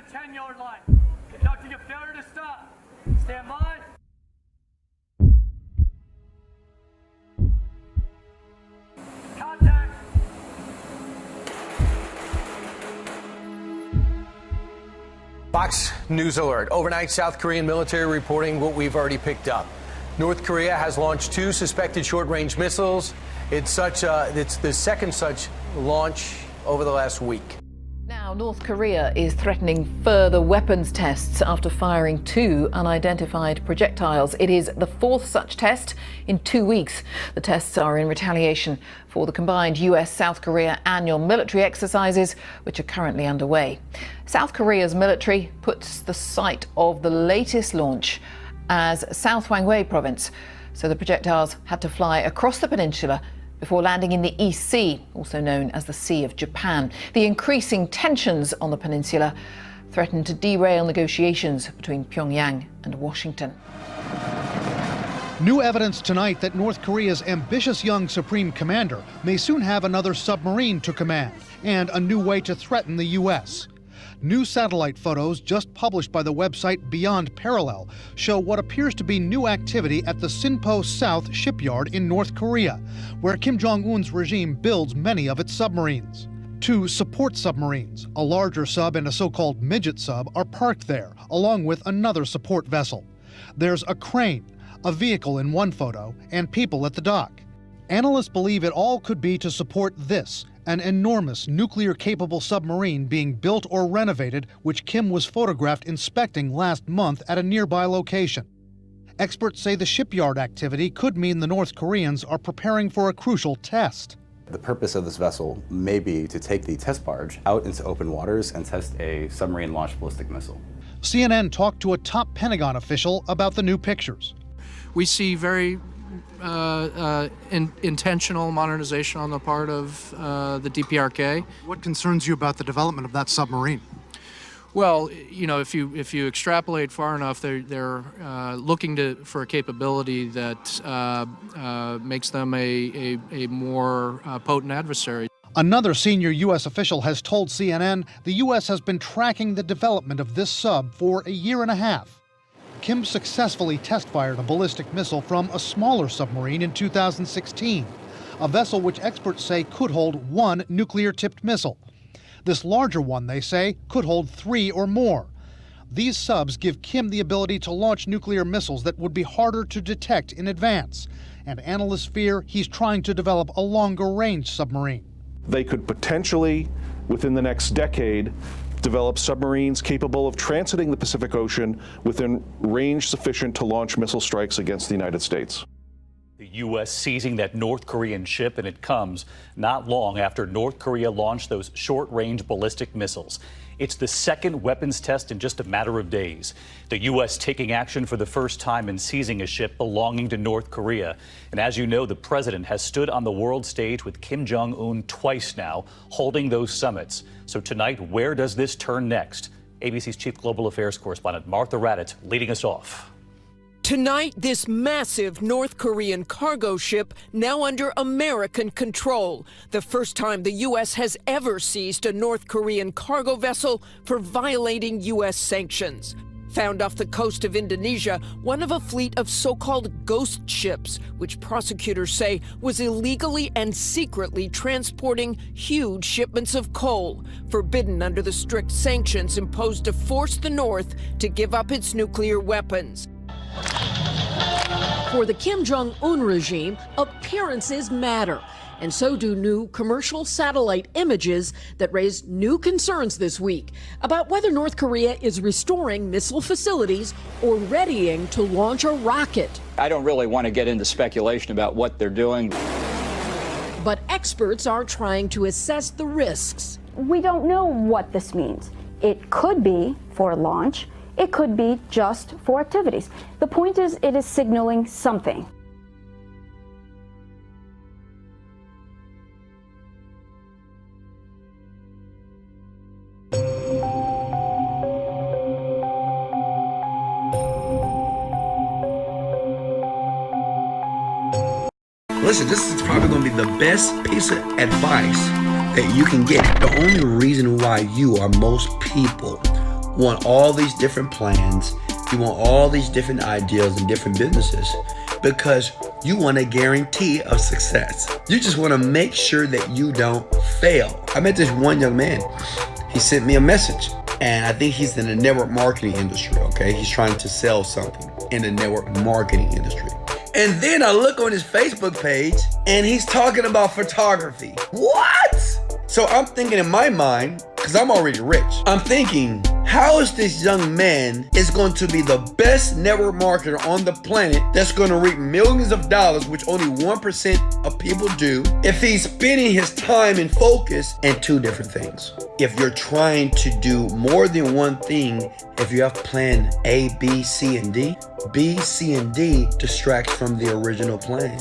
the 10-yard line. Conducting a failure to stop. Stand by. Contact. Fox News alert. Overnight, South Korean military reporting what we've already picked up. North Korea has launched 2 suspected short-range missiles. It's the second such launch over the last week. Now, North Korea is threatening further weapons tests after firing 2 unidentified projectiles. It is the 4th such test in 2 weeks. The tests are in retaliation for the combined US-South Korea annual military exercises, which are currently underway. South Korea's military puts the site of the latest launch as South Hwanghae province, so the projectiles had to fly across the peninsula before landing in the East Sea, also known as the Sea of Japan. The increasing tensions on the peninsula threaten to derail negotiations between Pyongyang and Washington. New evidence tonight that North Korea's ambitious young supreme commander may soon have another submarine to command and a new way to threaten the U.S. New satellite photos just published by the website Beyond Parallel show what appears to be new activity at the Sinpo South shipyard in North Korea, where Kim Jong-un's regime builds many of its submarines. 2 support submarines, a larger sub and a so-called midget sub, are parked there, along with another support vessel. There's a crane, a vehicle in one photo, and people at the dock. Analysts believe it all could be to support this, an enormous nuclear-capable submarine being built or renovated, which Kim was photographed inspecting last month at a nearby location. Experts say the shipyard activity could mean the North Koreans are preparing for a crucial test. The purpose of this vessel may be to take the test barge out into open waters and test a submarine-launched ballistic missile. CNN talked to a top Pentagon official about the new pictures. We see very intentional modernization on the part of the DPRK. What concerns you about the development of that submarine? Well, you know, if you extrapolate far enough, they're looking for a capability that makes them a more potent adversary. Another senior U.S. official has told CNN the U.S. has been tracking the development of this sub for a year and a half. Kim successfully test-fired a ballistic missile from a smaller submarine in 2016, a vessel which experts say could hold 1 nuclear-tipped missile. This larger one, they say, could hold 3 or more. These subs give Kim the ability to launch nuclear missiles that would be harder to detect in advance, and analysts fear he's trying to develop a longer-range submarine. They could potentially, within the next decade, develop submarines capable of transiting the Pacific Ocean within range sufficient to launch missile strikes against the United States. The U.S. seizing that North Korean ship, and it comes not long after North Korea launched those short-range ballistic missiles. It's the second weapons test in just a matter of days. The U.S. taking action for the first time in seizing a ship belonging to North Korea. And as you know, the president has stood on the world stage with Kim Jong-un twice now, holding those summits. So tonight, where does this turn next? ABC's chief global affairs correspondent Martha Raddatz leading us off. Tonight, this massive North Korean cargo ship now under American control. The first time the U.S. has ever seized a North Korean cargo vessel for violating U.S. sanctions. Found off the coast of Indonesia, one of a fleet of so-called ghost ships, which prosecutors say was illegally and secretly transporting huge shipments of coal, forbidden under the strict sanctions imposed to force the North to give up its nuclear weapons. For the Kim Jong-un regime, appearances matter, and so do new commercial satellite images that raised new concerns this week about whether North Korea is restoring missile facilities or readying to launch a rocket. I don't really want to get into speculation about what they're doing. But experts are trying to assess the risks. We don't know what this means. It could be for launch. It could be just for activities. The point is, it is signaling something. Listen, this is probably going to be the best piece of advice that you can get. The only reason why you or most people want all these different plans. You want all these different ideas and different businesses because you want a guarantee of success. You just want to make sure that you don't fail. I met this one young man. He sent me a message, and I think he's in the network marketing industry, okay? He's trying to sell something in the network marketing industry. And then I look on his Facebook page, and he's talking about photography. What? So I'm thinking in my mind, because I'm already rich, I'm thinking, how is this young man is going to be the best network marketer on the planet that's going to reap millions of dollars, which only 1% of people do, if he's spending his time and focus in two different things? If you're trying to do more than one thing, if you have plan A, B, C, and D, B, C, and D distract from the original plan.